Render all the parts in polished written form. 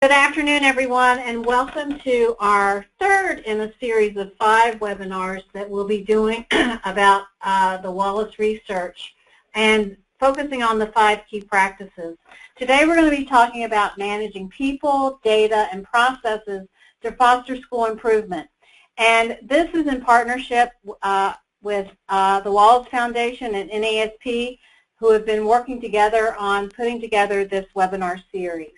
Good afternoon, everyone, and welcome to our third in a series of 5 webinars that we'll be doing about the Wallace research and focusing on the 5 key practices. Today we're going to be talking about managing people, data, and processes to foster school improvement. And this is in partnership with the Wallace Foundation and NAESP, who have been working together on putting together this webinar series.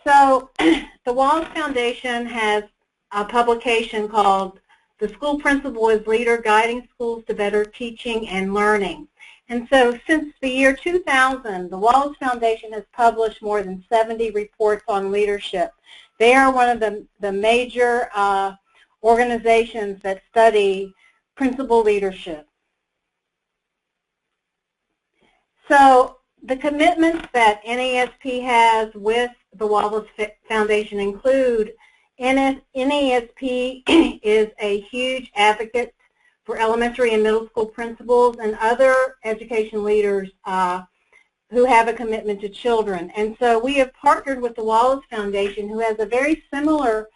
So the Wallace Foundation has a publication called The School Principal as Leader, Guiding Schools to Better Teaching and Learning. And so since the year 2000, the Wallace Foundation has published more than 70 reports on leadership. They are one of the major organizations that study principal leadership. So the commitments that NAESP has with the Wallace Foundation include NAESP is a huge advocate for elementary and middle school principals and other education leaders who have a commitment to children. And so we have partnered with the Wallace Foundation, who has a very similar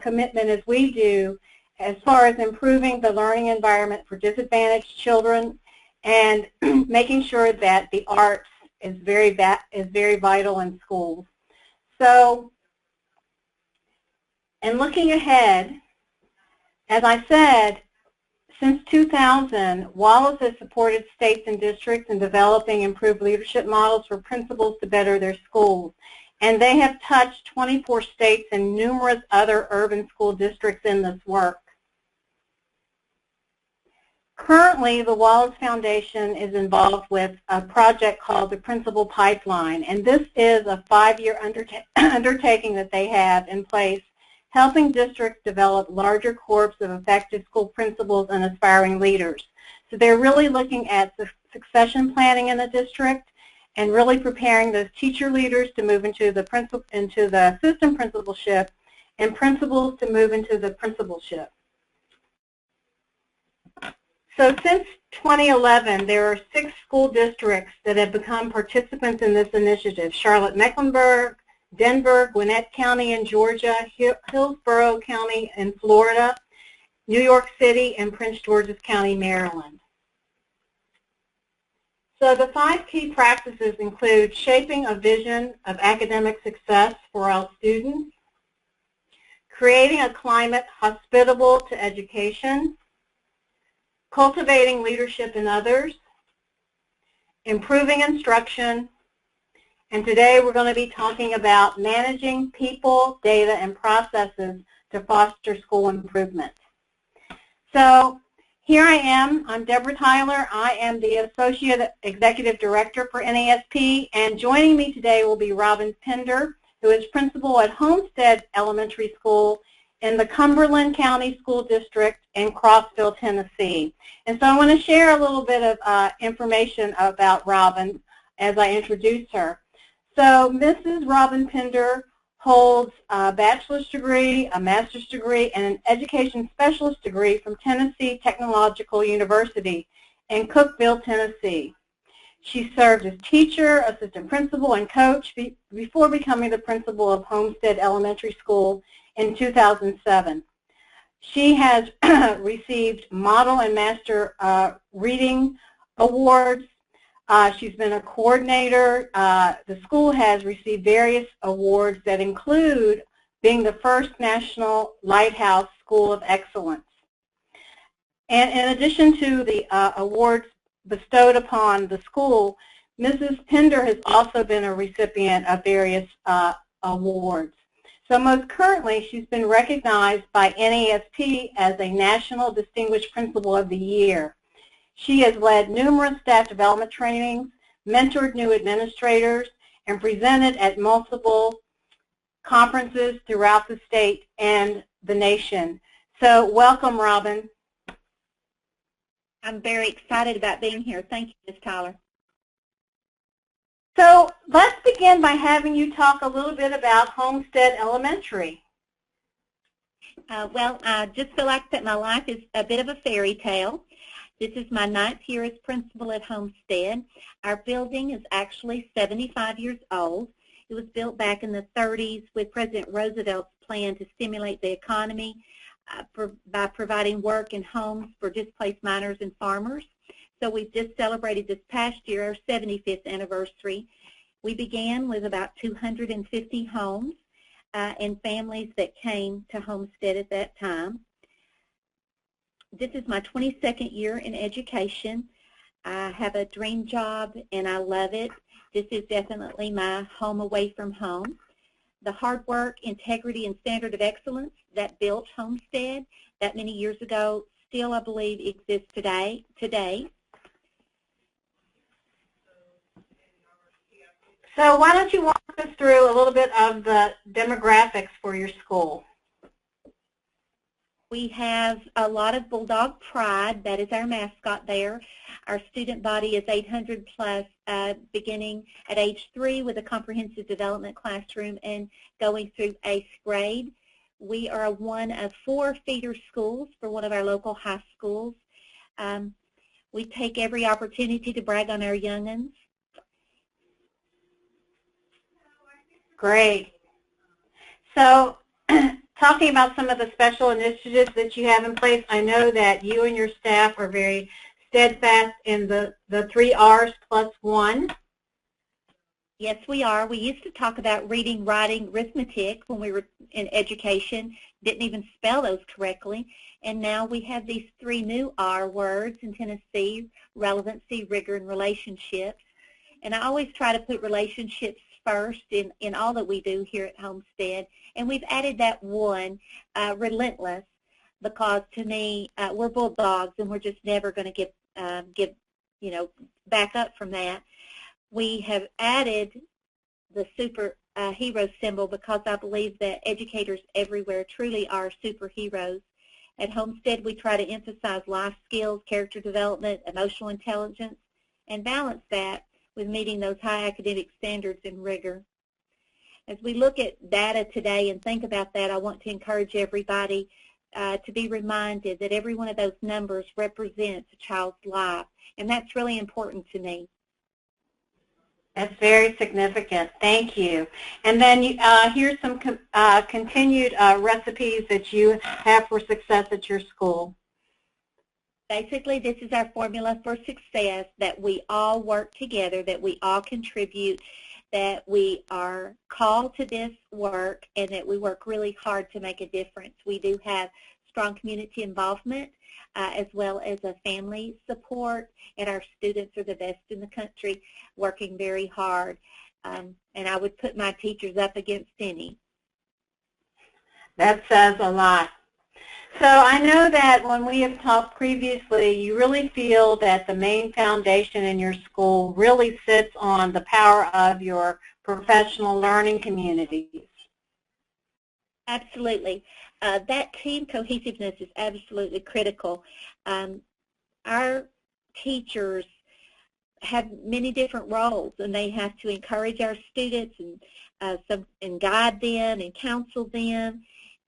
commitment as we do as far as improving the learning environment for disadvantaged children and making sure that the arts is very vital in schools. So, and looking ahead, as I said, since 2000, Wallace has supported states and districts in developing improved leadership models for principals to better their schools. And they have touched 24 states and numerous other urban school districts in this work. Currently, the Wallace Foundation is involved with a project called the Principal Pipeline, and this is a 5-year undertaking that they have in place, helping districts develop larger corps of effective school principals and aspiring leaders. So they're really looking at the succession planning in the district and really preparing those teacher leaders to move into the assistant principalship and principals to move into the principalship. So since 2011, there are 6 school districts that have become participants in this initiative: Charlotte-Mecklenburg, Denver, Gwinnett County in Georgia, Hillsborough County in Florida, New York City, and Prince George's County, Maryland. So the 5 key practices include shaping a vision of academic success for all students, creating a climate hospitable to education, cultivating leadership in others, improving instruction, and today we're going to be talking about managing people, data, and processes to foster school improvement. So here I am. I'm Deborah Tyler. I am the Associate Executive Director for NAESP, and joining me today will be Robin Pinder, who is principal at Homestead Elementary School in the Cumberland County School District in Crossville, Tennessee. And so I want to share a little bit of information about Robin as I introduce her. So Mrs. Robin Pinder holds a bachelor's degree, a master's degree, and an education specialist degree from Tennessee Technological University in Cookeville, Tennessee. She served as teacher, assistant principal, and coach before becoming the principal of Homestead Elementary School in 2007. She has received Model and Master Reading Awards. She's been a coordinator. The school has received various awards that include being the first National Lighthouse School of Excellence. And in addition to the awards bestowed upon the school, Mrs. Pinder has also been a recipient of various awards. So most currently, she's been recognized by NAESP as a National Distinguished Principal of the Year. She has led numerous staff development trainings, mentored new administrators, and presented at multiple conferences throughout the state and the nation. So welcome, Robin. I'm very excited about being here. Thank you, Ms. Tyler. So let's begin by having you talk a little bit about Homestead Elementary. Well, I just feel like that my life is a bit of a fairy tale. This is my 9th year as principal at Homestead. Our building is actually 75 years old. It It was built back in the 30s with President Roosevelt's plan to stimulate the economy by providing work and homes for displaced miners and farmers. So we've just celebrated this past year our 75th anniversary. We began with about 250 homes and families that came to Homestead at that time. This is my 22nd year in education. I have a dream job and I love it. This is definitely my home away from home. The hard work, integrity, and standard of excellence that built Homestead that many years ago still, I believe, exists today. So why don't you walk us through a little bit of the demographics for your school? We have a lot of Bulldog Pride. That is our mascot there. Our student body is 800 plus, beginning at age 3 with a comprehensive development classroom and going through 8th grade. We are one of 4 feeder schools for one of our local high schools. We take every opportunity to brag on our young'uns. Great. So talking about some of the special initiatives that you have in place, I know that you and your staff are very steadfast in the 3 R's plus 1. Yes, we are. We used to talk about reading, writing, arithmetic when we were in education, didn't even spell those correctly, and now we have these 3 new R words in Tennessee: relevancy, rigor, and relationships. And I always try to put relationships first in all that we do here at Homestead, and we've added that one, relentless, because to me, we're bulldogs and we're just never going to get back up from that. We have added the super hero symbol because I believe that educators everywhere truly are superheroes. At Homestead, we try to emphasize life skills, character development, emotional intelligence, and balance that with meeting those high academic standards and rigor. As we look at data today and think about that, I want to encourage everybody to be reminded that every one of those numbers represents a child's life, and that's really important to me. That's very significant. Thank you. And then here's some continued recipes that you have for success at your school. Basically, this is our formula for success, that we all work together, that we all contribute, that we are called to this work, and that we work really hard to make a difference. We do have strong community involvement as well as a family support, and our students are the best in the country, working very hard. And I would put my teachers up against any. That says a lot. So I know that when we have talked previously, you really feel that the main foundation in your school really sits on the power of your professional learning communities. Absolutely. That team cohesiveness is absolutely critical. Our teachers have many different roles, and they have to encourage our students and guide them and counsel them,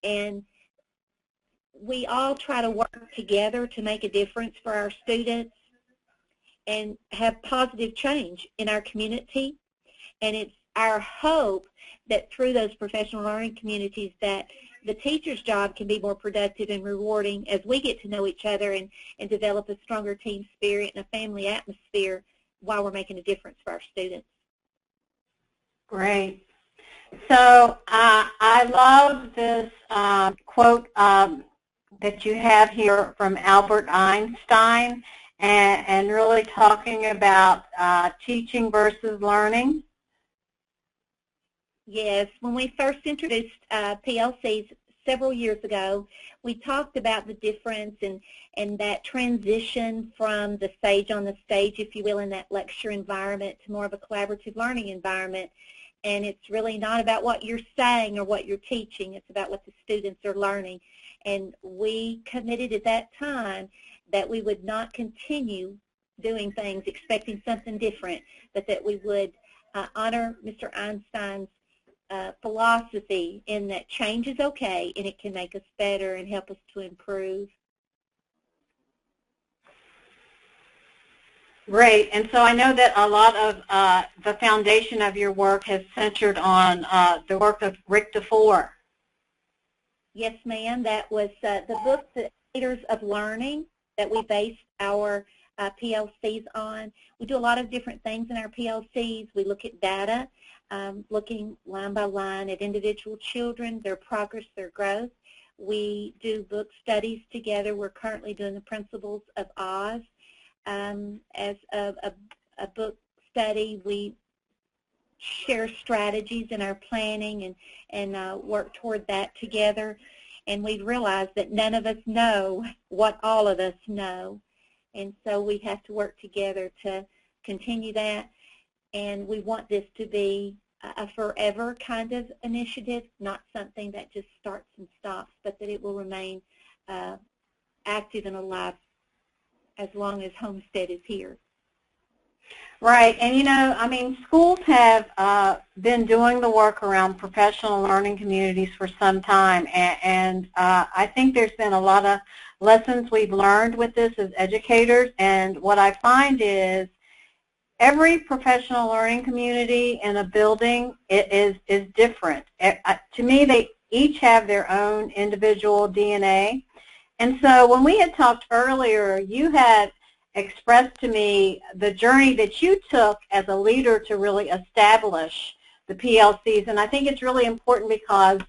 and we all try to work together to make a difference for our students and have positive change in our community. And it's our hope that through those professional learning communities that the teacher's job can be more productive and rewarding as we get to know each other and develop a stronger team spirit and a family atmosphere while we're making a difference for our students. Great. So I love this quote that you have here from Albert Einstein, and really talking about teaching versus learning. Yes, when we first introduced PLCs several years ago, we talked about the difference and that transition from the sage on the stage, if you will, in that lecture environment to more of a collaborative learning environment. And it's really not about what you're saying or what you're teaching, it's about what the students are learning. And we committed at that time that we would not continue doing things expecting something different, but that we would honor Mr. Einstein's philosophy in that change is okay and it can make us better and help us to improve. Great. And so I know that a lot of the foundation of your work has centered on the work of Rick DeFore. Yes, ma'am. That was the book, The Leaders of Learning, that we based our PLCs on. We do a lot of different things in our PLCs. We look at data, looking line by line at individual children, their progress, their growth. We do book studies together. We're currently doing the Principles of Oz as a book study. We share strategies in our planning and work toward that together. And we've realized that none of us know what all of us know. And so we have to work together to continue that. And we want this to be a forever kind of initiative, not something that just starts and stops, but that it will remain active and alive as long as Homestead is here. Right, and you know, I mean, schools have been doing the work around professional learning communities for some time, and I think there's been a lot of lessons we've learned with this as educators, and what I find is every professional learning community in a building is different. To me, they each have their own individual DNA, and so when we had talked earlier, you had expressed to me the journey that you took as a leader to really establish the PLCs, and I think it's really important because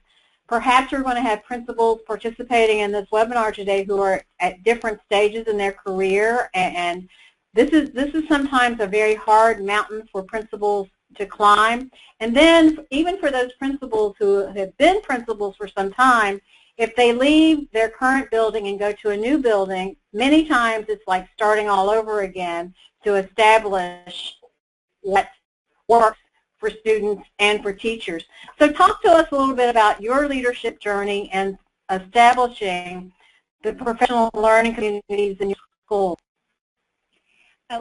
perhaps we're going to have principals participating in this webinar today who are at different stages in their career, and this is sometimes a very hard mountain for principals to climb. And then even for those principals who have been principals for some time, if they leave their current building and go to a new building, many times it's like starting all over again to establish what works for students and for teachers. So talk to us a little bit about your leadership journey and establishing the professional learning communities in your school.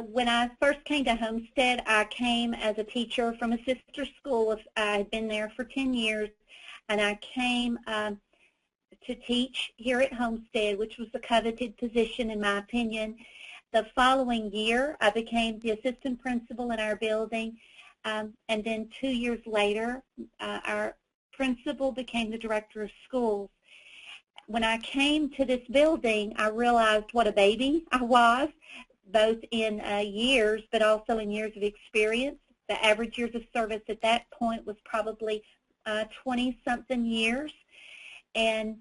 When I first came to Homestead, I came as a teacher from a sister school. I had been there for 10 years, and I came to teach here at Homestead, which was a coveted position in my opinion. The following year, I became the assistant principal in our building, and then 2 years later, our principal became the director of schools. When I came to this building, I realized what a baby I was, both in years, but also in years of experience. The average years of service at that point was probably 20-something years, and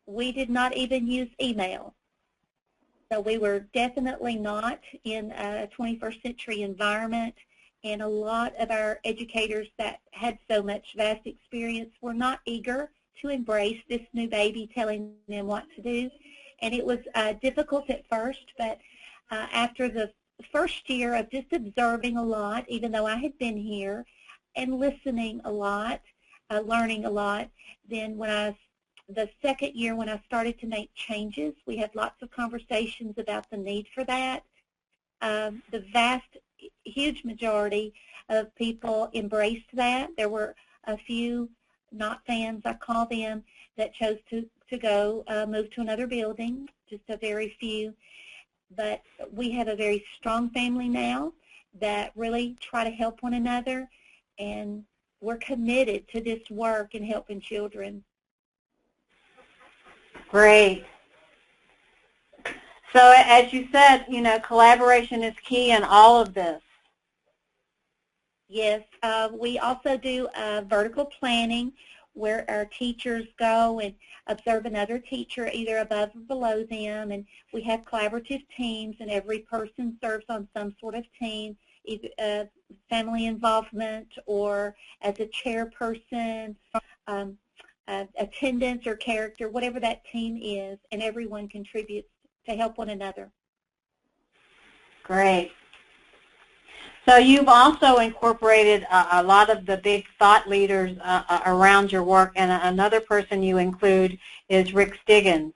we did not even use email. So we were definitely not in a 21st century environment, and a lot of our educators that had so much vast experience were not eager to embrace this new baby telling them what to do. And it was difficult at first, but after the first year of just observing a lot, even though I had been here, and listening a lot, learning a lot, then the second year when I started to make changes, we had lots of conversations about the need for that. The vast, huge majority of people embraced that. There were a few not fans, I call them, that chose to go move to another building, just a very few. But we have a very strong family now that really try to help one another, and we're committed to this work and helping children. Great. So as you said, you know, collaboration is key in all of this. Yes, we also do vertical planning where our teachers go and observe another teacher either above or below them, and we have collaborative teams, and every person serves on some sort of team, either family involvement or as a chairperson, attendance or character, whatever that team is, and everyone contributes to help one another. Great. So you've also incorporated a lot of the big thought leaders around your work, and another person you include is Rick Stiggins.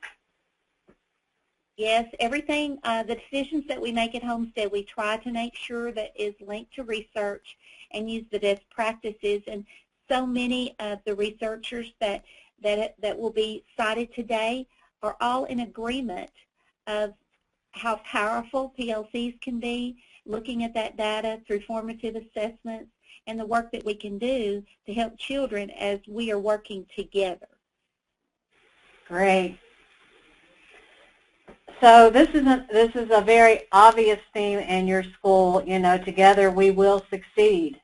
Yes, everything, the decisions that we make at Homestead, we try to make sure that is linked to research and use the best practices. And so many of the researchers that will be cited today are all in agreement of how powerful PLCs can be looking at that data through formative assessments, and the work that we can do to help children as we are working together. Great. So this is a very obvious theme in your school, you know, together we will succeed.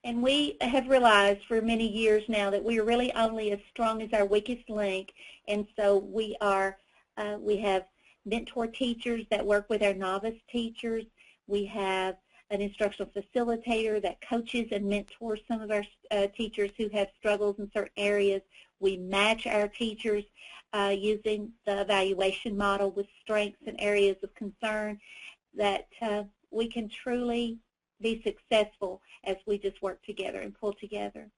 And we have realized for many years now that we are really only as strong as our weakest link, and so we have mentor teachers that work with our novice teachers. We have an instructional facilitator that coaches and mentors some of our teachers who have struggles in certain areas. We match our teachers using the evaluation model with strengths and areas of concern that we can truly be successful as we just work together and pull together.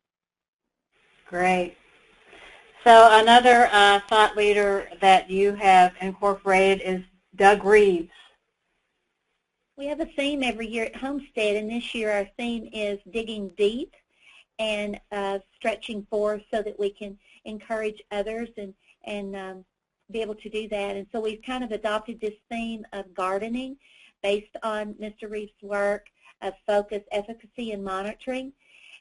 Great. So another thought leader that you have incorporated is Doug Reeves. We have a theme every year at Homestead, and this year our theme is digging deep and stretching forth so that we can encourage others and be able to do that. And so we've kind of adopted this theme of gardening based on Mr. Reeves' work of focus, efficacy, and monitoring.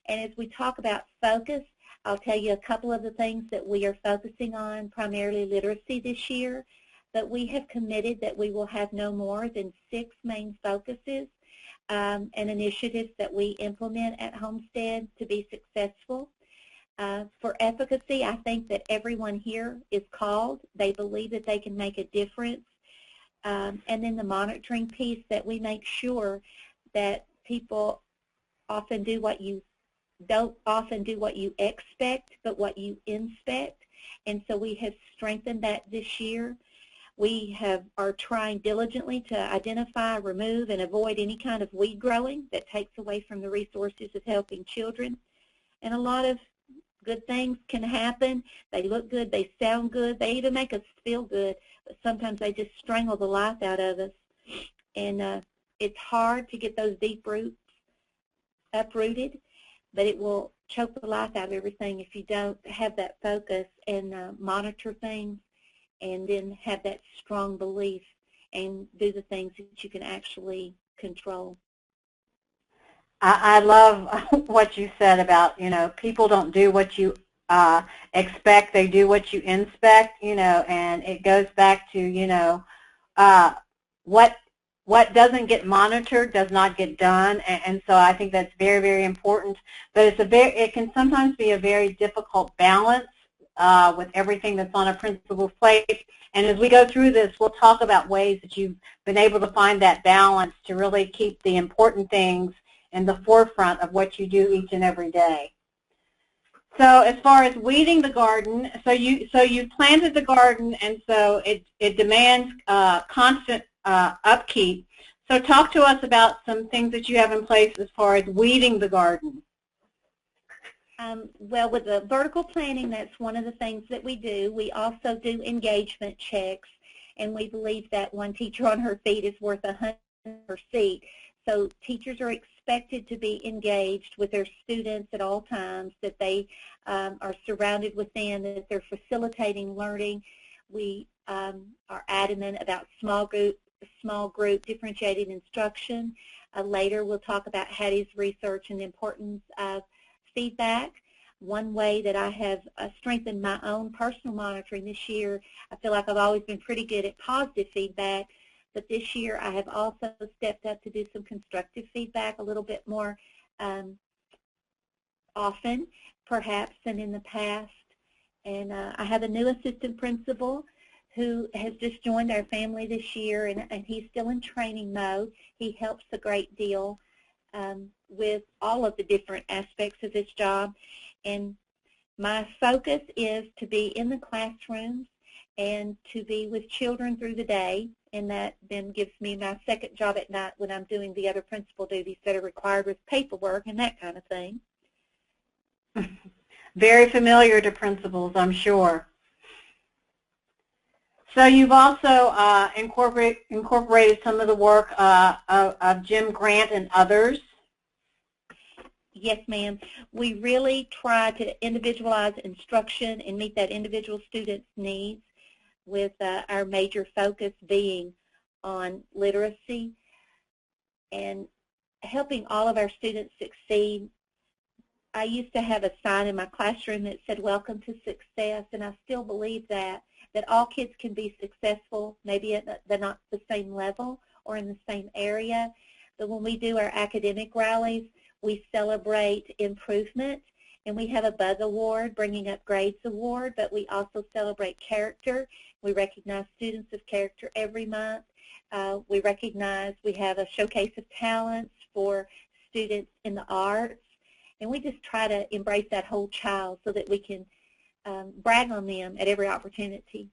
And as we talk about focus, I'll tell you a couple of the things that we are focusing on, primarily literacy this year, but we have committed that we will have no more than 6 main focuses and initiatives that we implement at Homestead to be successful. For efficacy, I think that everyone here is called. They believe that they can make a difference. And then the monitoring piece, that we make sure that people often do what you don't often do what you expect, but what you inspect. And so we have strengthened that this year. We are trying diligently to identify, remove, and avoid any kind of weed growing that takes away from the resources of helping children. And a lot of good things can happen. They look good, they sound good, they even make us feel good, but sometimes they just strangle the life out of us. And it's hard to get those deep roots uprooted, but it will choke the life out of everything if you don't have that focus and monitor things and then have that strong belief and do the things that you can actually control. I love what you said about, you know, people don't do what you expect, they do what you inspect, you know, and it goes back to, you know, what doesn't get monitored does not get done, and so I think that's very, very important. But it can sometimes be a very difficult balance with everything that's on a principal's plate. And as we go through this, we'll talk about ways that you've been able to find that balance to really keep the important things in the forefront of what you do each and every day. So as far as weeding the garden, so you planted the garden, and so it demands constant upkeep. So talk to us about some things that you have in place as far as weeding the garden. Well, with the vertical planting, that's one of the things that we do. We also do engagement checks, and we believe that one teacher on her feet is worth 100 per seat. So teachers are expected to be engaged with their students at all times, that they are surrounded with them, that they're facilitating learning. We are adamant about small group differentiated instruction. Later we'll talk about Hattie's research and the importance of feedback. One way that I have strengthened my own personal monitoring this year, I feel like I've always been pretty good at positive feedback, but this year I have also stepped up to do some constructive feedback a little bit more often, perhaps, than in the past. And I have a new assistant principal who has just joined our family this year, and he's still in training mode. He helps a great deal with all of the different aspects of this job. And my focus is to be in the classrooms and to be with children through the day, and that then gives me my second job at night when I'm doing the other principal duties that are required with paperwork and that kind of thing. Very familiar to principals, I'm sure. So you've also incorporated some of the work of Jim Grant and others. Yes, ma'am. We really try to individualize instruction and meet that individual student's needs, with our major focus being on literacy. and helping all of our students succeed. I used to have a sign in my classroom that said, "Welcome to success," and I still believe that all kids can be successful, maybe they're not the same level or in the same area, but when we do our academic rallies, we celebrate improvement, and we have a Bug Award, Bringing Up Grades Award, but we also celebrate character. We recognize students of character every month. We have a Showcase of Talents for students in the arts, and we just try to embrace that whole child so that we can brag on them at every opportunity.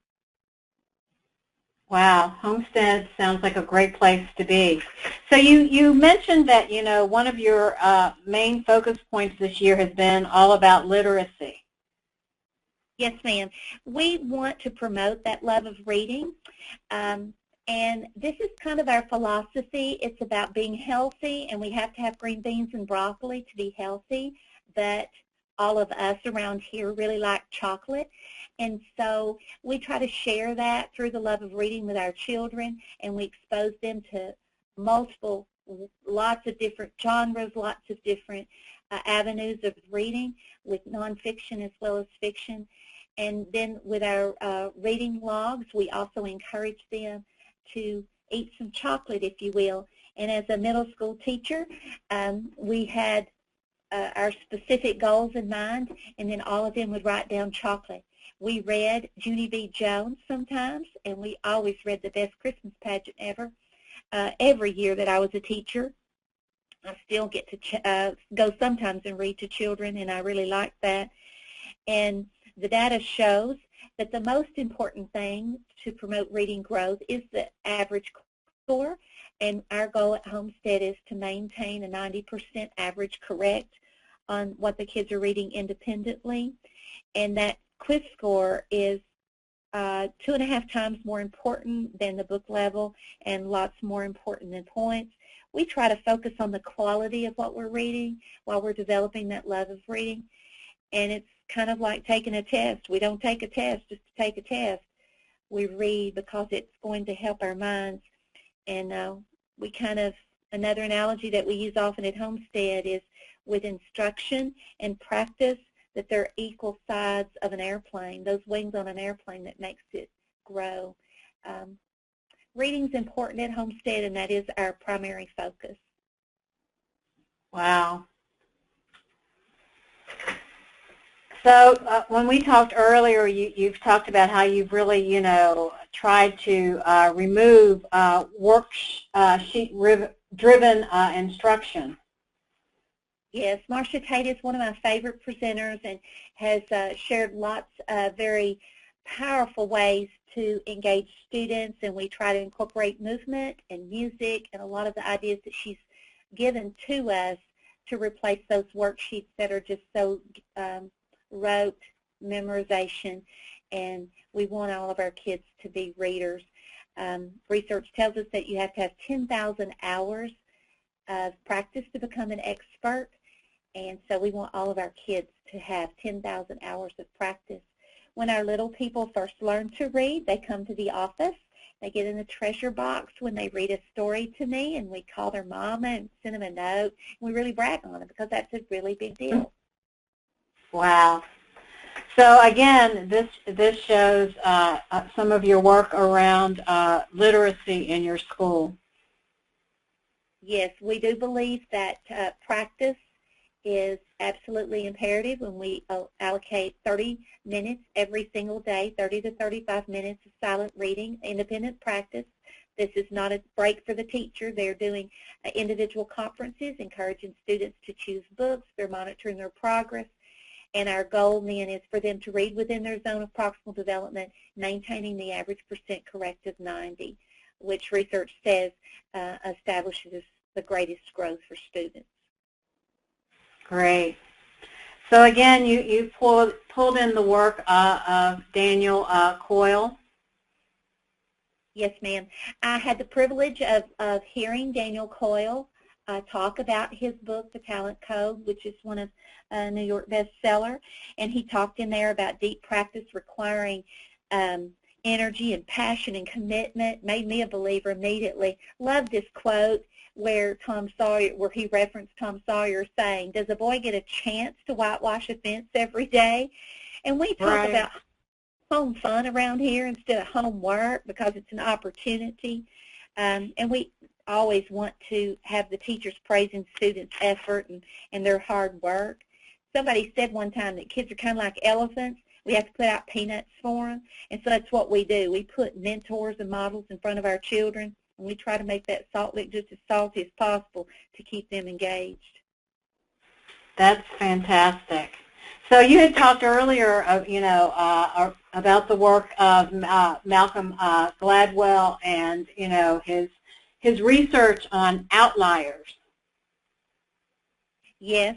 Wow, Homestead sounds like a great place to be. So you mentioned that, one of your main focus points this year has been all about literacy. Yes, ma'am. We want to promote that love of reading, and this is kind of our philosophy. It's about being healthy, and we have to have green beans and broccoli to be healthy, but all of us around here really like chocolate, and so we try to share that through the love of reading with our children, and we expose them to lots of different genres, lots of different avenues of reading with nonfiction as well as fiction. And then with our reading logs, we also encourage them to eat some chocolate, if you will. And as a middle school teacher, we had our specific goals in mind, and then all of them would write down chocolate. We read Junie B. Jones sometimes, and we always read The Best Christmas Pageant Ever. Every year that I was a teacher, I still get to go sometimes and read to children, and I really like that. And the data shows that the most important thing to promote reading growth is the average score, and our goal at Homestead is to maintain a 90% average correct on what the kids are reading independently, and that quiz score is 2.5 times more important than the book level and lots more important than points. We try to focus on the quality of what we're reading while we're developing that love of reading, and it's kind of like taking a test. We don't take a test just to take a test. We read because it's going to help our minds, and another analogy that we use often at Homestead is with instruction and practice, that they're equal sides of an airplane, those wings on an airplane that makes it grow. Reading's important at Homestead, and that is our primary focus. Wow. So when we talked earlier, you've talked about how you've really, tried to remove worksheet-driven instruction. Yes, Marcia Tate is one of my favorite presenters and has shared lots of very powerful ways to engage students, and we try to incorporate movement and music and a lot of the ideas that she's given to us to replace those worksheets that are just so rote memorization, and we want all of our kids to be readers. Research tells us that you have to have 10,000 hours of practice to become an expert, and so we want all of our kids to have 10,000 hours of practice. When our little people first learn to read, they come to the office. They get in the treasure box when they read a story to me, and we call their mama and send them a note. We really brag on it because that's a really big deal. Wow. So again, this shows some of your work around literacy in your school. Yes, we do believe that practice is absolutely imperative when we allocate 30 minutes every single day, 30 to 35 minutes of silent reading, independent practice. This is not a break for the teacher. They're doing individual conferences, encouraging students to choose books. They're monitoring their progress. And our goal then is for them to read within their zone of proximal development, maintaining the average percent correct of 90, which research says establishes the greatest growth for students. Great. So again, you pulled in the work of Daniel Coyle. Yes, ma'am. I had the privilege of hearing Daniel Coyle talk about his book, The Talent Code, which is one of New York bestseller, and he talked in there about deep practice requiring energy and passion and commitment. Made me a believer immediately. Love this quote. where he referenced Tom Sawyer saying, does a boy get a chance to whitewash a fence every day? And we talk about home fun around here instead of homework because it's an opportunity. And we always want to have the teachers praising students' effort and their hard work. Somebody said one time that kids are kind of like elephants. We have to put out peanuts for them. And so that's what we do. We put mentors and models in front of our children, and we try to make that salt lick just as salty as possible to keep them engaged. That's fantastic. So you had talked earlier, about the work of Malcolm Gladwell and, his research on outliers. Yes.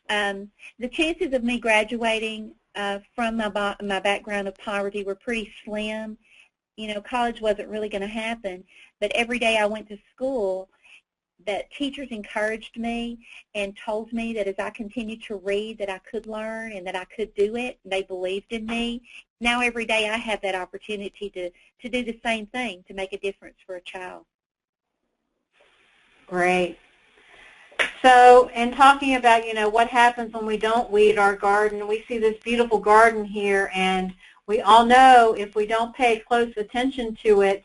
The chances of me graduating from my background of poverty were pretty slim. College wasn't really going to happen, but every day I went to school, that teachers encouraged me and told me that as I continued to read that I could learn and that I could do it. They believed in me. Now every day I have that opportunity to do the same thing, to make a difference for a child. Great. So, in talking about, what happens when we don't weed our garden, we see this beautiful garden here, and we all know if we don't pay close attention to it,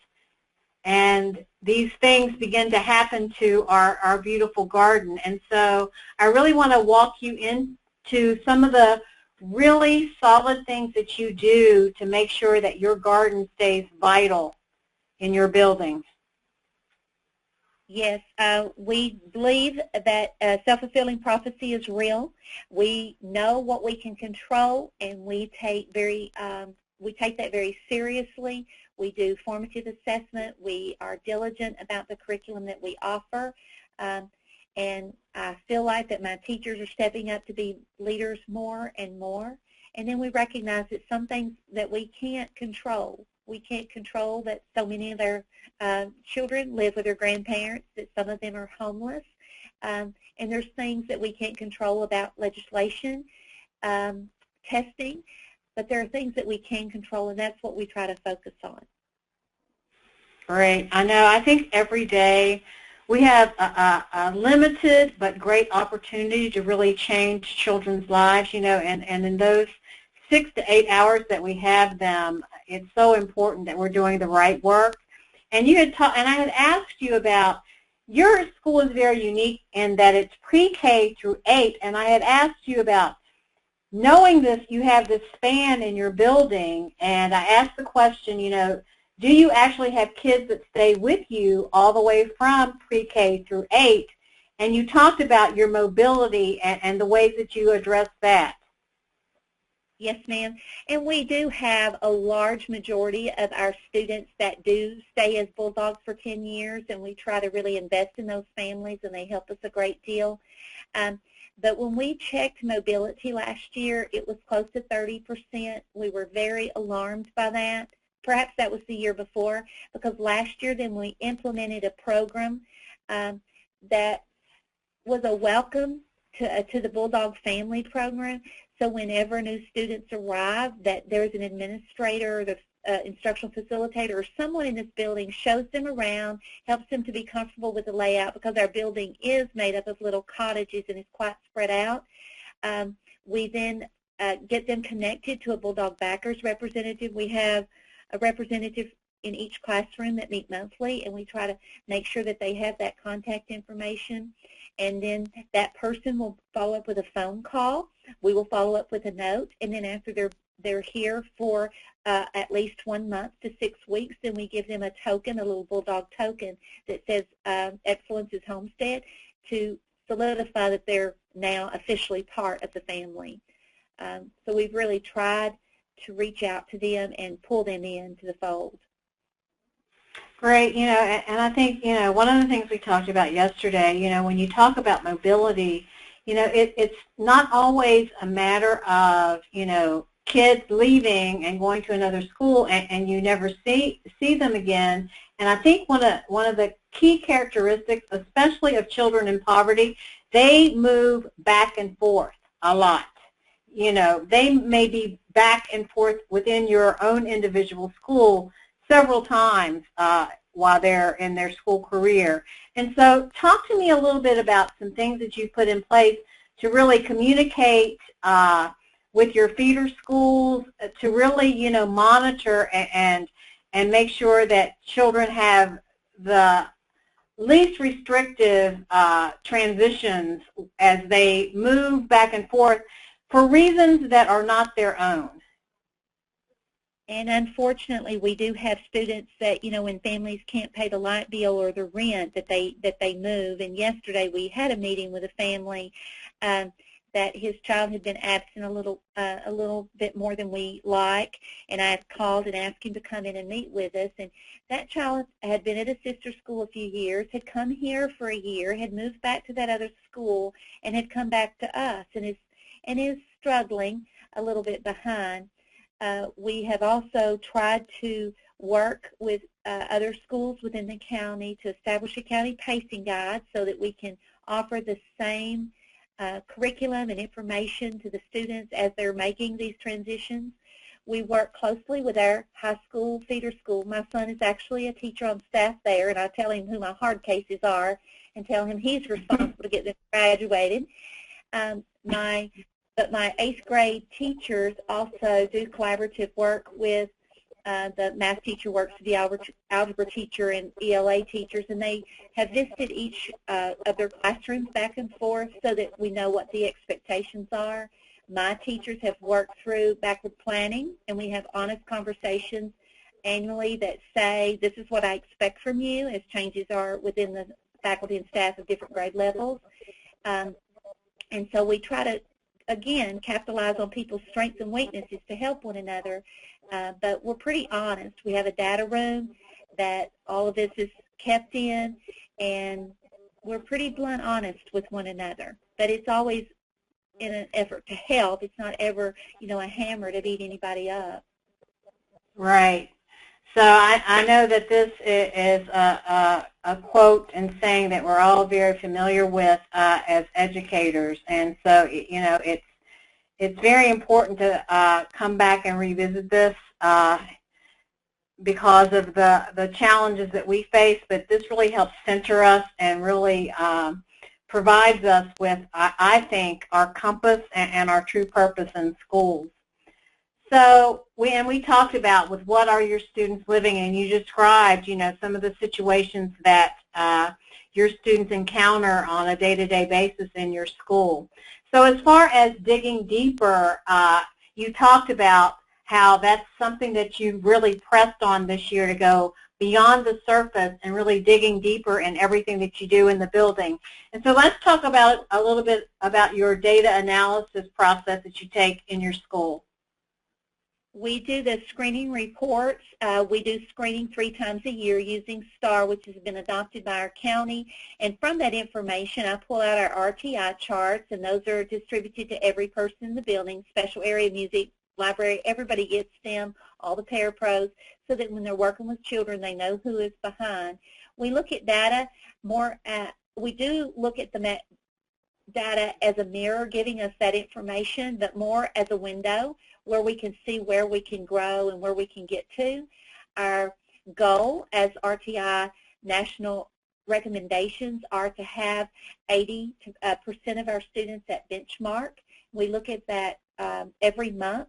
and these things begin to happen to our beautiful garden. And so I really want to walk you into some of the really solid things that you do to make sure that your garden stays vital in your building. Yes, we believe that self-fulfilling prophecy is real. We know what we can control, and we take that very seriously. We do formative assessment. We are diligent about the curriculum that we offer, and I feel like that my teachers are stepping up to be leaders more and more. And then we recognize that some things that we can't control. We can't control that so many of their children live with their grandparents, that some of them are homeless, and there's things that we can't control about legislation, testing, but there are things that we can control, and that's what we try to focus on. Great. I know. I think every day we have a limited but great opportunity to really change children's lives, and in those 6 to 8 hours that we have them, it's so important that we're doing the right work. And I had asked you about, your school is very unique in that it's pre-K through 8, and I had asked you about, knowing this, you have this span in your building, and I asked the question, do you actually have kids that stay with you all the way from pre-K through 8? And you talked about your mobility and the ways that you address that. Yes, ma'am. And we do have a large majority of our students that do stay as Bulldogs for 10 years, and we try to really invest in those families, and they help us a great deal. But when we checked mobility last year, it was close to 30%. We were very alarmed by that. Perhaps that was the year before, because last year then we implemented a program that was a welcome to the Bulldog Family Program. So whenever new students arrive, that there's an administrator, the instructional facilitator, or someone in this building shows them around, helps them to be comfortable with the layout, because our building is made up of little cottages and is quite spread out. We then get them connected to a Bulldog Backers representative. We have a representative in each classroom that meet monthly, and we try to make sure that they have that contact information. And then that person will follow up with a phone call. We will follow up with a note, and then after they're here for at least 1 month to 6 weeks, then we give them a token, a little Bulldog token that says Excellence is Homestead, to solidify that they're now officially part of the family. So we've really tried to reach out to them and pull them into the fold. Great, and I think, one of the things we talked about yesterday, when you talk about mobility, it's not always a matter of, kids leaving and going to another school and you never see them again. And I think one of the key characteristics, especially of children in poverty, they move back and forth a lot. They may be back and forth within your own individual school several times while they're in their school career. And so talk to me a little bit about some things that you've put in place to really communicate with your feeder schools, to really, monitor and make sure that children have the least restrictive transitions as they move back and forth for reasons that are not their own. And unfortunately, we do have students that, when families can't pay the light bill or the rent, that they move. And yesterday we had a meeting with a family that his child had been absent a little bit more than we like, and I had called and asked him to come in and meet with us. And that child had been at a sister school a few years, had come here for a year, had moved back to that other school, and had come back to us, and is struggling a little bit behind. We have also tried to work with other schools within the county to establish a county pacing guide so that we can offer the same curriculum and information to the students as they're making these transitions. We work closely with our high school feeder school. My son is actually a teacher on staff there, and I tell him who my hard cases are and tell him he's responsible to get them graduated. But my 8th grade teachers also do collaborative work with the math teacher works with the algebra teacher and ELA teachers, and they have visited each of their classrooms back and forth so that we know what the expectations are. My teachers have worked through backward planning, and we have honest conversations annually that say, this is what I expect from you, as changes are within the faculty and staff of different grade levels. And so we try to, again, capitalize on people's strengths and weaknesses to help one another. But we're pretty honest. We have a data room that all of this is kept in, and we're pretty blunt honest with one another. But it's always in an effort to help. It's not ever, a hammer to beat anybody up. Right. So I know that this is a quote and saying that we're all very familiar with as educators, and so it's very important to come back and revisit this because of the challenges that we face, but this really helps center us and really provides us with, I think, our compass and our true purpose in schools. So we talked about with what are your students living in. You described, some of the situations that your students encounter on a day-to-day basis in your school. So as far as digging deeper, you talked about how that's something that you really pressed on this year to go beyond the surface and really digging deeper in everything that you do in the building. And so let's talk about a little bit about your data analysis process that you take in your school. We do the screening reports. We do screening 3 times a year using STAR, which has been adopted by our county. And from that information, I pull out our RTI charts, and those are distributed to every person in the building, special area, music, library. Everybody gets them, all the parapros, so that when they're working with children, they know who is behind. We look at data we do look at the data as a mirror giving us that information, but more as a window where we can see where we can grow and where we can get to. Our goal as RTI national recommendations are to have 80% of our students at benchmark. We look at that every month,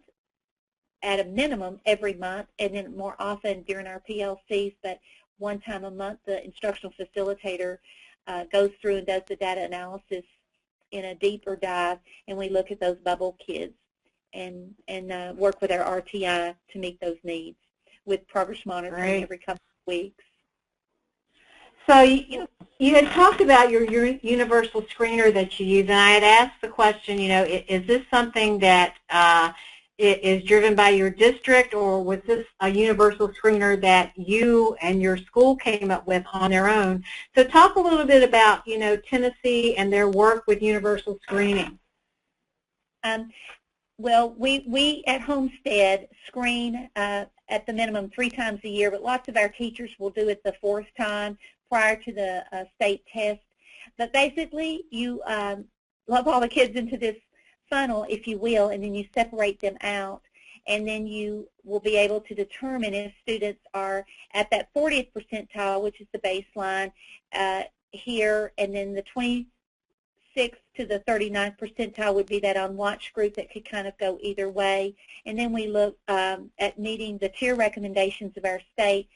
at a minimum every month, and then more often during our PLCs, but one time a month the instructional facilitator goes through and does the data analysis in a deeper dive, and we look at those bubble kids and work with our RTI to meet those needs with progress monitoring every couple of weeks. So you had talked about your universal screener that you use, and I had asked the question, is this something that is driven by your district, or was this a universal screener that you and your school came up with on their own? So talk a little bit about, Tennessee and their work with universal screening. Well, we at Homestead screen at the minimum 3 times a year, but lots of our teachers will do it the 4th time prior to the state test. But basically, you lump all the kids into this funnel, if you will, and then you separate them out. and then you will be able to determine if students are at that 40th percentile, which is the baseline here, and then the 26th to the 39th percentile would be that on-watch group that could kind of go either way. And then we look at meeting the tier recommendations of our state.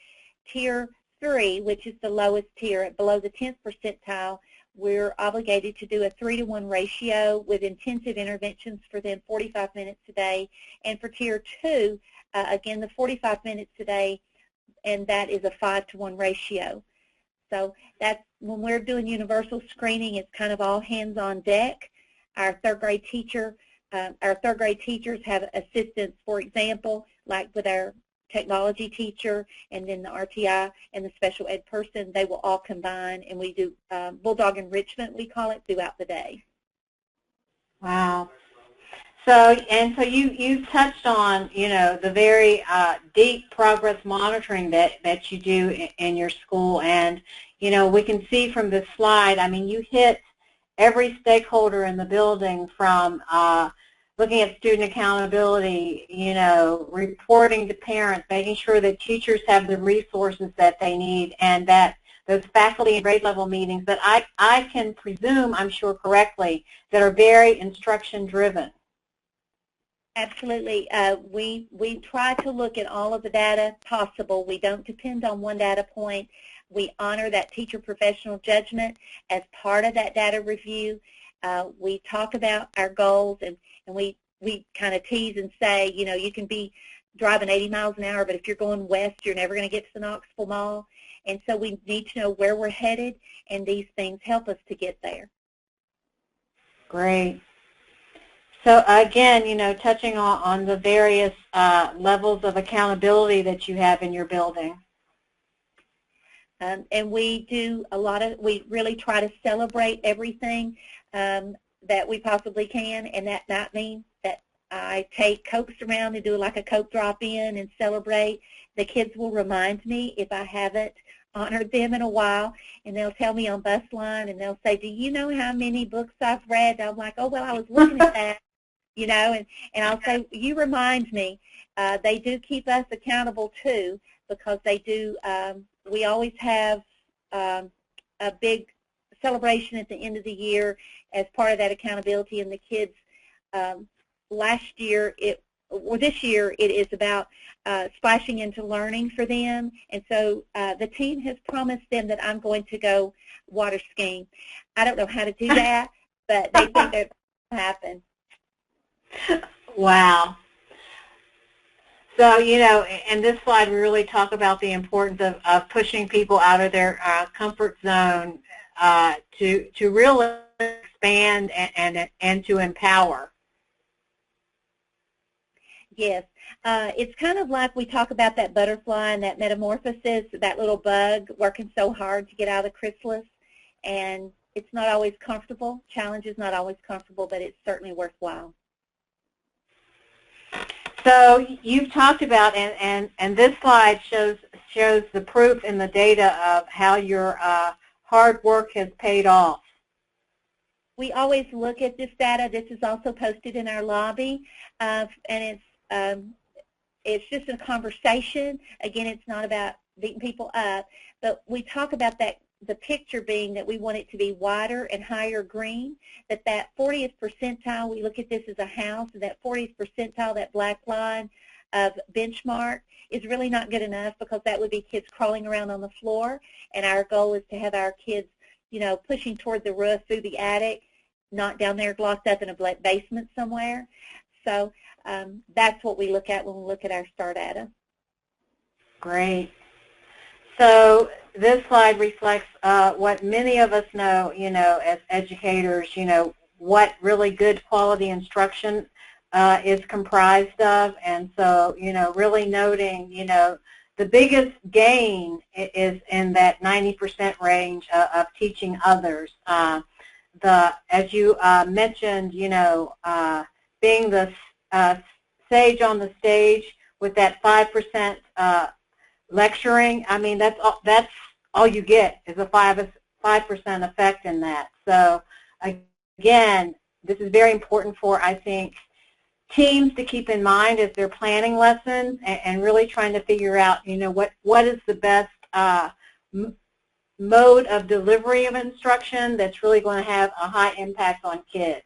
Tier 3, which is the lowest tier, at below the 10th percentile, we're obligated to do a 3-to-1 ratio with intensive interventions for them 45 minutes a day. And for Tier 2, again, the 45 minutes a day, and that is a 5-to-1 ratio. So that's when we're doing universal screening, it's kind of all hands on deck. Our third grade teachers have assistants, for example, like with our technology teacher and then the RTI and the special ed person. They will all combine, and we do bulldog enrichment, we call it, throughout the day. Wow. So you touched on, the very deep progress monitoring that you do in your school, and we can see from this slide, I mean, you hit every stakeholder in the building, from looking at student accountability, reporting to parents, making sure that teachers have the resources that they need, and that those faculty and grade level meetings that I can presume, I'm sure correctly, that are very instruction driven. Absolutely. We try to look at all of the data possible. We don't depend on one data point. We honor that teacher professional judgment as part of that data review. We talk about our goals, and we kind of tease and say, you can be driving 80 miles an hour, but if you're going west, you're never going to get to the Knoxville Mall. And so we need to know where we're headed, and these things help us to get there. Great. So again, touching on the various levels of accountability that you have in your building. And we do we really try to celebrate everything that we possibly can, and that might mean that I take Cokes around and do like a Coke drop-in and celebrate. The kids will remind me if I haven't honored them in a while, and they'll tell me on bus line, and they'll say, do you know how many books I've read? And I'm like, oh, well, I was looking at that, and I'll say, you remind me. They do keep us accountable, too, because they do, we always have a big celebration at the end of the year as part of that accountability, and the kids, this year it is about splashing into learning for them, and so the team has promised them that I'm going to go water skiing. I don't know how to do that, but they think that's going to happen. Wow. So, in this slide we really talk about the importance of pushing people out of their comfort zone to really expand and to empower. Yes. It's kind of like we talk about that butterfly and that metamorphosis, that little bug working so hard to get out of the chrysalis, and it's not always comfortable. Challenge is not always comfortable, but it's certainly worthwhile. So you've talked about, and this slide shows the proof in the data of how your hard work has paid off. We always look at this data. This is also posted in our lobby, and it's just a conversation. Again, it's not about beating people up, but we talk about that, the picture being that we want it to be wider and higher green, that 40th percentile, we look at this as a house, and that 40th percentile, that black line of benchmark, is really not good enough, because that would be kids crawling around on the floor, and our goal is to have our kids, pushing toward the roof through the attic, not down there locked up in a basement somewhere. So that's what we look at when we look at our STAR data. Great. So this slide reflects what many of us know, as educators, what really good quality instruction is comprised of. And so, really noting, the biggest gain is in that 90% range of teaching others. As you mentioned, being the sage on the stage with that 5% lecturing, I mean, that's all you get is a 5% effect in that. So again, this is very important for, I think, teams to keep in mind as they're planning lessons and really trying to figure out, what is the best mode of delivery of instruction that's really going to have a high impact on kids.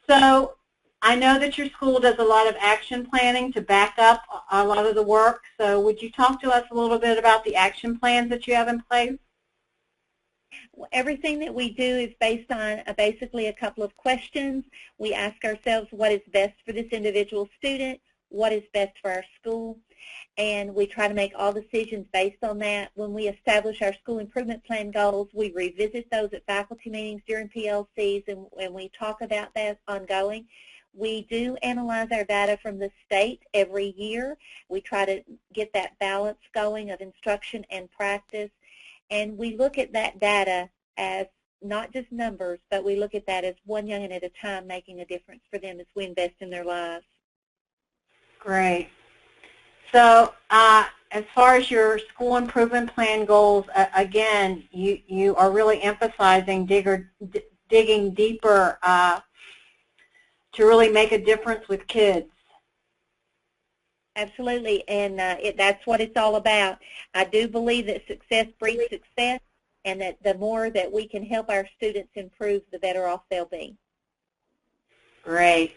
So I know that your school does a lot of action planning to back up a lot of the work. So would you talk to us a little bit about the action plans that you have in place? Everything that we do is based on basically a couple of questions. We ask ourselves what is best for this individual student, what is best for our school, and we try to make all decisions based on that. When we establish our school improvement plan goals, we revisit those at faculty meetings during PLCs, and we talk about that ongoing. We do analyze our data from the state every year. We try to get that balance going of instruction and practice. And we look at that data as not just numbers, but we look at that as one youngin' at a time making a difference for them as we invest in their lives. Great. So as far as your school improvement plan goals, again, you are really emphasizing digging deeper to really make a difference with kids. Absolutely, and that's what it's all about. I do believe that success breeds success, and that the more that we can help our students improve, the better off they'll be. Great.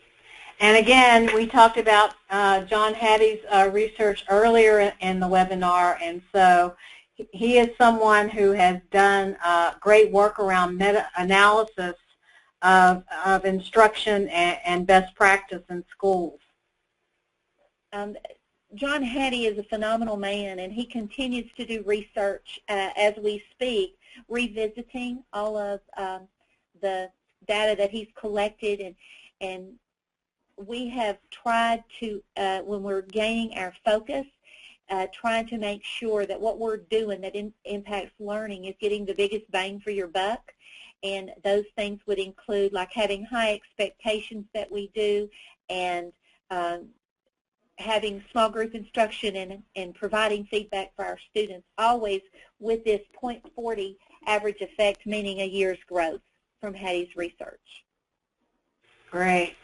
And again, we talked about John Hattie's research earlier in the webinar, and so he is someone who has done great work around meta-analysis of instruction and best practice in schools. John Hattie is a phenomenal man, and he continues to do research as we speak, revisiting all of the data that he's collected, and we have tried to, when we're gaining our focus, trying to make sure that what we're doing that impacts learning is getting the biggest bang for your buck. And those things would include like having high expectations that we do, and having small group instruction and providing feedback for our students, always with this 0.40 average effect, meaning a year's growth from Hattie's research. Great.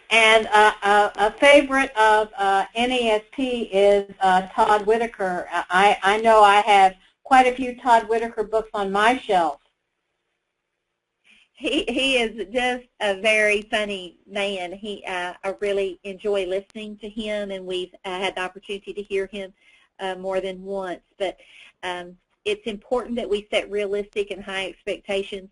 And a favorite of NAESP is Todd Whitaker. I know I have quite a few Todd Whitaker books on my shelf. He is just a very funny man. I really enjoy listening to him, and we've had the opportunity to hear him more than once. But it's important that we set realistic and high expectations,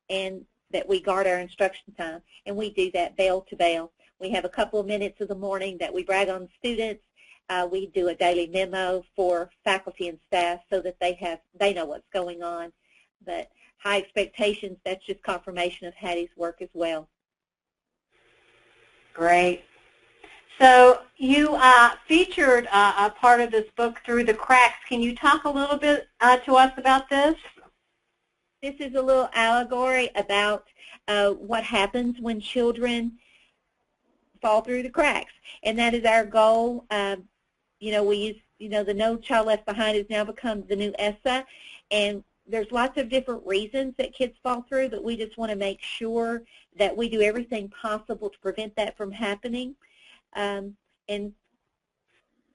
and that we guard our instruction time, and we do that bell to bell. We have a couple of minutes of the morning that we brag on students. We do a daily memo for faculty and staff so that they know what's going on. But high expectations, that's just confirmation of Hattie's work as well. Great. So you featured a part of this book, Through the Cracks. Can you talk a little bit to us about this? This is a little allegory about what happens when children fall through the cracks, and that is our goal. We use, the No Child Left Behind has now become the new ESSA, and there's lots of different reasons that kids fall through, but we just want to make sure that we do everything possible to prevent that from happening. And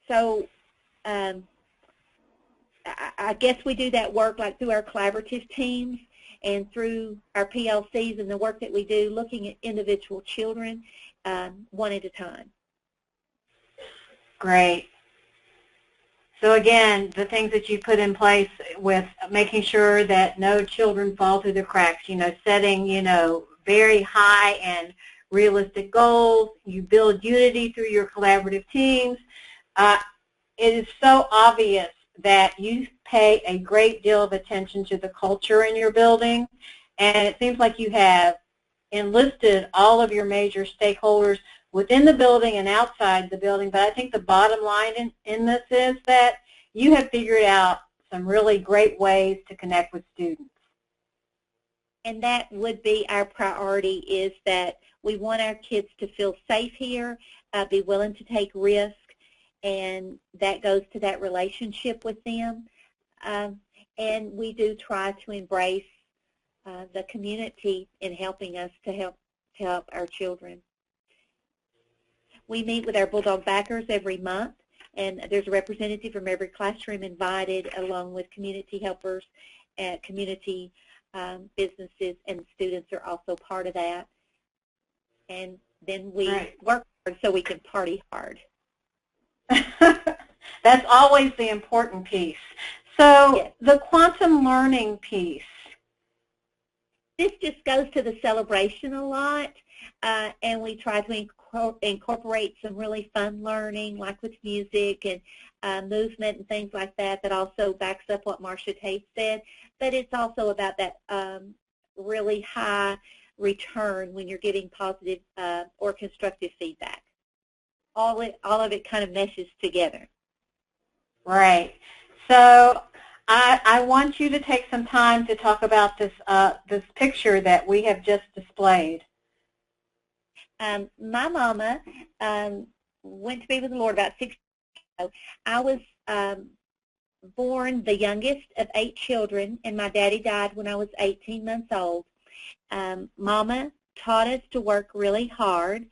so I guess we do that work like through our collaborative teams and through our PLCs and the work that we do, looking at individual children one at a time. Great. So again, the things that you put in place with making sure that no children fall through the cracks, setting, very high and realistic goals. You build unity through your collaborative teams. It is so obvious that you pay a great deal of attention to the culture in your building, and it seems like you have enlisted all of your major stakeholders within the building and outside the building. But I think the bottom line in this is that you have figured out some really great ways to connect with students. And that would be our priority, is that we want our kids to feel safe here, be willing to take risk, and that goes to that relationship with them. And we do try to embrace the community in helping us to help our children. We meet with our Bulldog backers every month, and there's a representative from every classroom invited, along with community helpers, community businesses, and students are also part of that. And then we work hard so we can party hard. That's always the important piece. So yes. The quantum learning piece. This just goes to the celebration a lot, and we try to incorporate some really fun learning, like with music and movement and things like that, that also backs up what Marcia Tate said. But it's also about that really high return when you're getting positive or constructive feedback. All of it kind of meshes together. Right. So I want you to take some time to talk about this this picture that we have just displayed. My mama went to be with the Lord about 6 years ago. I was born the youngest of 8 children, and my daddy died when I was 18 months old. Mama taught us to work really hard.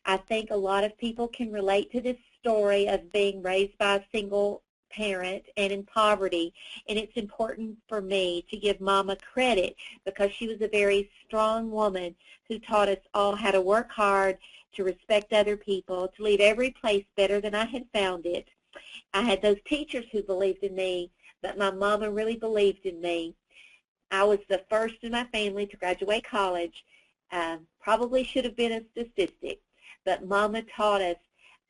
I think a lot of people can relate to this story of being raised by a single parent and in poverty, and it's important for me to give Mama credit because she was a very strong woman who taught us all how to work hard, to respect other people, to leave every place better than I had found it. I had those teachers who believed in me, but my mama really believed in me. I was the first in my family to graduate college. Probably should have been a statistic, but Mama taught us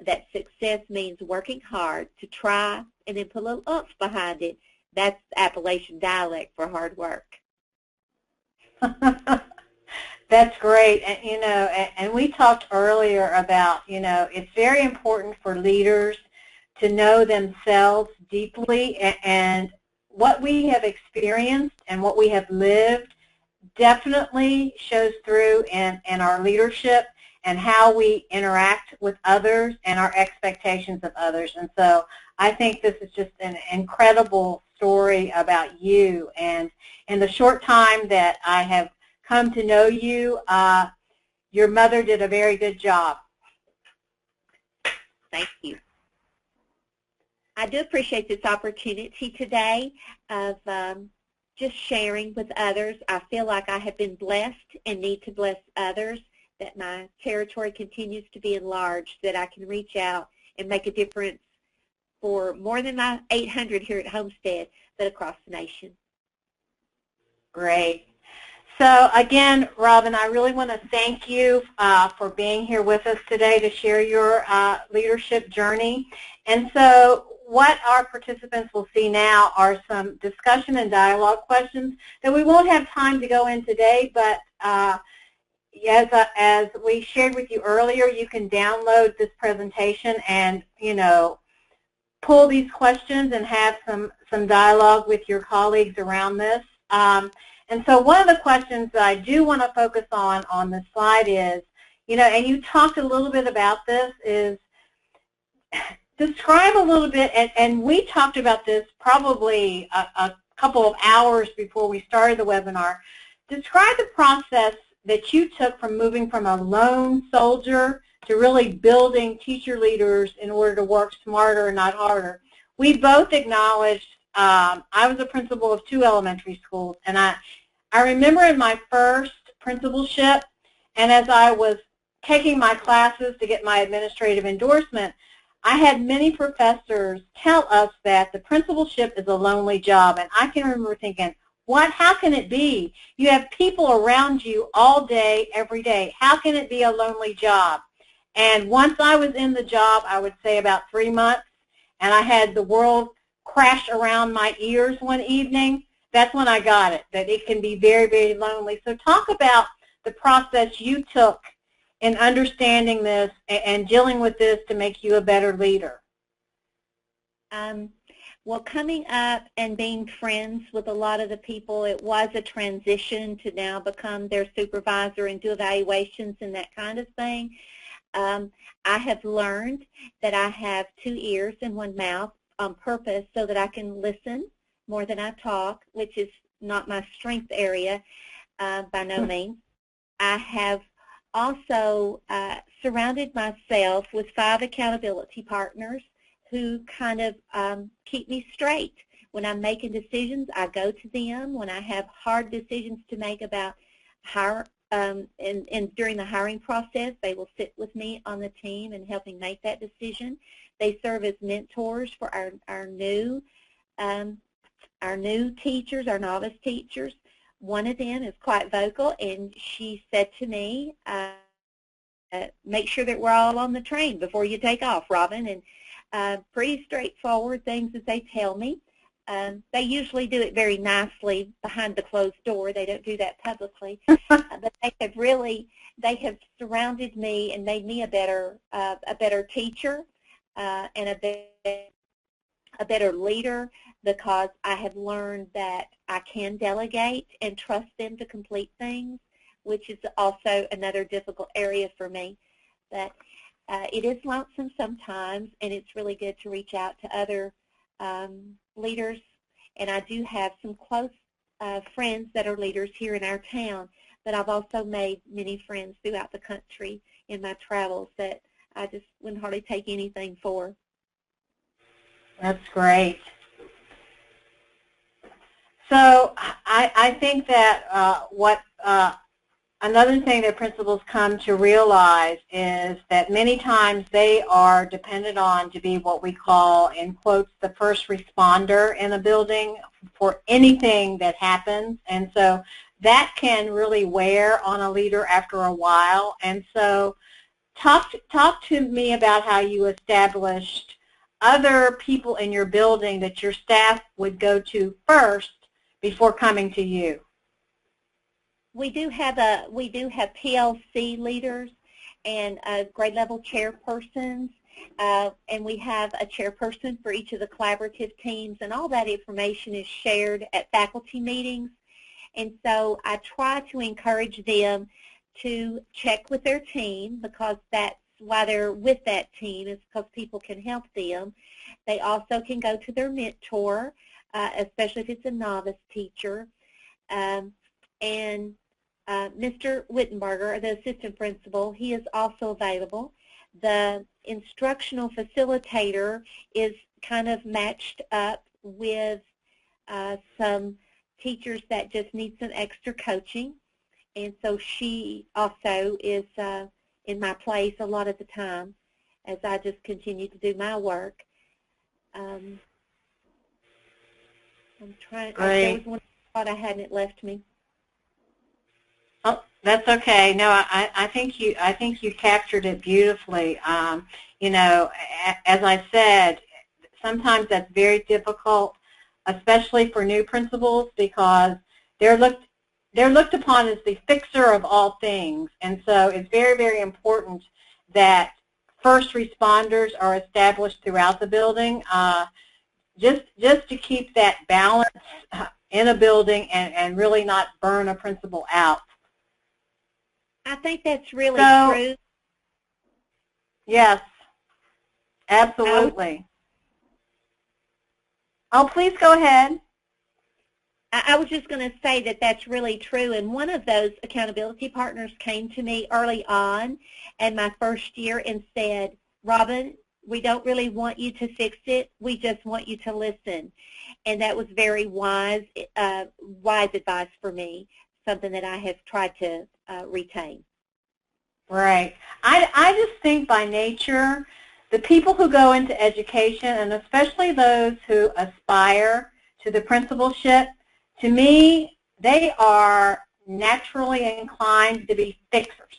that success means working hard to try and then put a little oomph behind it. That's Appalachian dialect for hard work. That's great. And, you know, and we talked earlier about, you know, it's very important for leaders to know themselves deeply, and what we have experienced and what we have lived definitely shows through in our leadership and how we interact with others and our expectations of others. And so I think this is just an incredible story about you. And in the short time that I have come to know you, your mother did a very good job. Thank you. I do appreciate this opportunity today of just sharing with others. I feel like I have been blessed and need to bless others, that my territory continues to be enlarged, that I can reach out and make a difference for more than my 800 here at Homestead, but across the nation. Great. So again, Robin, I really want to thank you for being here with us today to share your leadership journey. And so what our participants will see now are some discussion and dialogue questions that we won't have time to go in today, but as we shared with you earlier, you can download this presentation and, you know, pull these questions and have some dialogue with your colleagues around this. And so one of the questions that I do want to focus on this slide is, you know, and you talked a little bit about this, is describe a little bit, and we talked about this probably a couple of hours before we started the webinar. Describe the process that you took from moving from a lone soldier to really building teacher leaders in order to work smarter and not harder. We both acknowledged, I was a principal of 2 elementary schools, and I remember in my first principalship, and as I was taking my classes to get my administrative endorsement, I had many professors tell us that the principalship is a lonely job, and I can remember thinking, what? How can it be? You have people around you all day, every day. How can it be a lonely job? And once I was in the job, I would say about 3 months, and I had the world crash around my ears one evening, that's when I got it, that it can be very, very lonely. So talk about the process you took in understanding this and dealing with this to make you a better leader. Well, coming up and being friends with a lot of the people, it was a transition to now become their supervisor and do evaluations and that kind of thing. I have learned that I have 2 ears and 1 mouth on purpose so that I can listen more than I talk, which is not my strength area by no means. I have also surrounded myself with 5 accountability partners who kind of keep me straight. When I'm making decisions, I go to them. When I have hard decisions to make about and during the hiring process, they will sit with me on the team and helping make that decision. They serve as mentors for our new teachers, our novice teachers. One of them is quite vocal, and she said to me, make sure that we're all on the train before you take off, Robin. And pretty straightforward things that they tell me. They usually do it very nicely behind the closed door. They don't do that publicly. But they have surrounded me and made me a better teacher and a better leader, because I have learned that I can delegate and trust them to complete things, which is also another difficult area for me. But it is lonesome sometimes, and it's really good to reach out to other leaders. And I do have some close friends that are leaders here in our town, but I've also made many friends throughout the country in my travels that I just wouldn't hardly take anything for. That's great. So I think that another thing that principals come to realize is that many times they are dependent on to be what we call, in quotes, the first responder in a building for anything that happens. And so that can really wear on a leader after a while. And so talk to me about how you established other people in your building that your staff would go to first before coming to you. We do have PLC leaders and grade level chairpersons, and we have a chairperson for each of the collaborative teams, and all that information is shared at faculty meetings. And so I try to encourage them to check with their team, because that's why they're with that team, is because people can help them. They also can go to their mentor, especially if it's a novice teacher. Mr. Wittenberger, the assistant principal, he is also available. The instructional facilitator is kind of matched up with some teachers that just need some extra coaching, and so she also is in my place a lot of the time as I just continue to do my work. I'm trying. There was one thought I hadn't left me. Oh, that's okay. No, I think you captured it beautifully. You know, as I said, sometimes that's very difficult, especially for new principals, because they're looked upon as the fixer of all things, and so it's very, very important that first responders are established throughout the building, just to keep that balance in a building and really not burn a principal out. I think that's really true. Yes, absolutely. Oh, please go ahead. I was just going to say that that's really true, and one of those accountability partners came to me early on in my first year and said, Robin, we don't really want you to fix it, we just want you to listen. And that was very wise advice for me, something that I have tried to retain. Right. I just think by nature, the people who go into education, and especially those who aspire to the principalship, to me, they are naturally inclined to be fixers.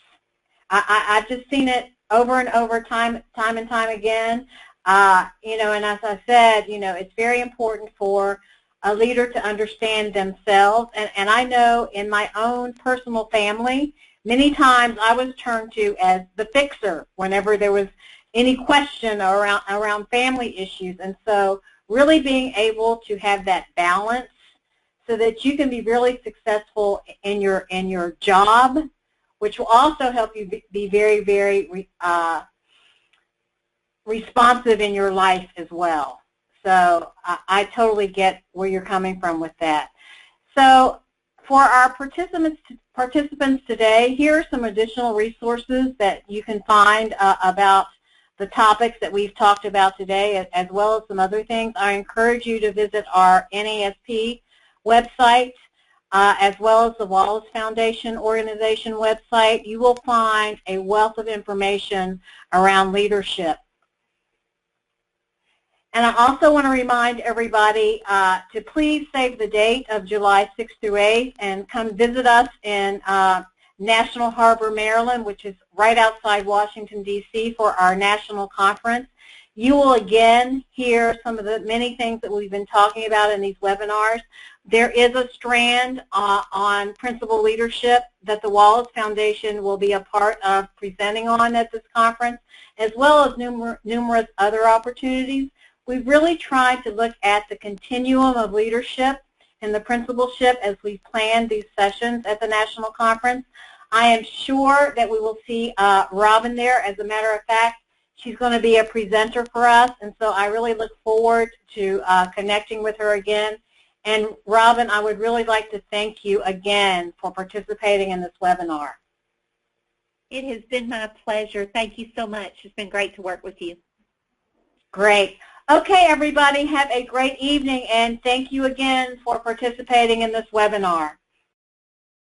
I've just seen it over and over, time and time again. You know, and as I said, you know, it's very important for a leader to understand themselves. And I know in my own personal family, many times I was turned to as the fixer whenever there was any question around family issues. And so really being able to have that balance so that you can be really successful in your job, which will also help you be very, very responsive in your life as well. So I totally get where you're coming from with that. So For our participants today, here are some additional resources that you can find about the topics that we've talked about today, as well as some other things. I encourage you to visit our NAESP website, as well as the Wallace Foundation organization website. You will find a wealth of information around leadership. And I also want to remind everybody to please save the date of July 6th through 8th and come visit us in National Harbor, Maryland, which is right outside Washington, D.C., for our national conference. You will again hear some of the many things that we've been talking about in these webinars. There is a strand on principal leadership that the Wallace Foundation will be a part of presenting on at this conference, as well as numerous other opportunities. We've really tried to look at the continuum of leadership and the principalship as we plan these sessions at the national conference. I am sure that we will see Robin there. As a matter of fact, she's going to be a presenter for us, and so I really look forward to connecting with her again. And Robin, I would really like to thank you again for participating in this webinar. It has been my pleasure. Thank you so much. It's been great to work with you. Great. Okay, everybody, have a great evening, and thank you again for participating in this webinar.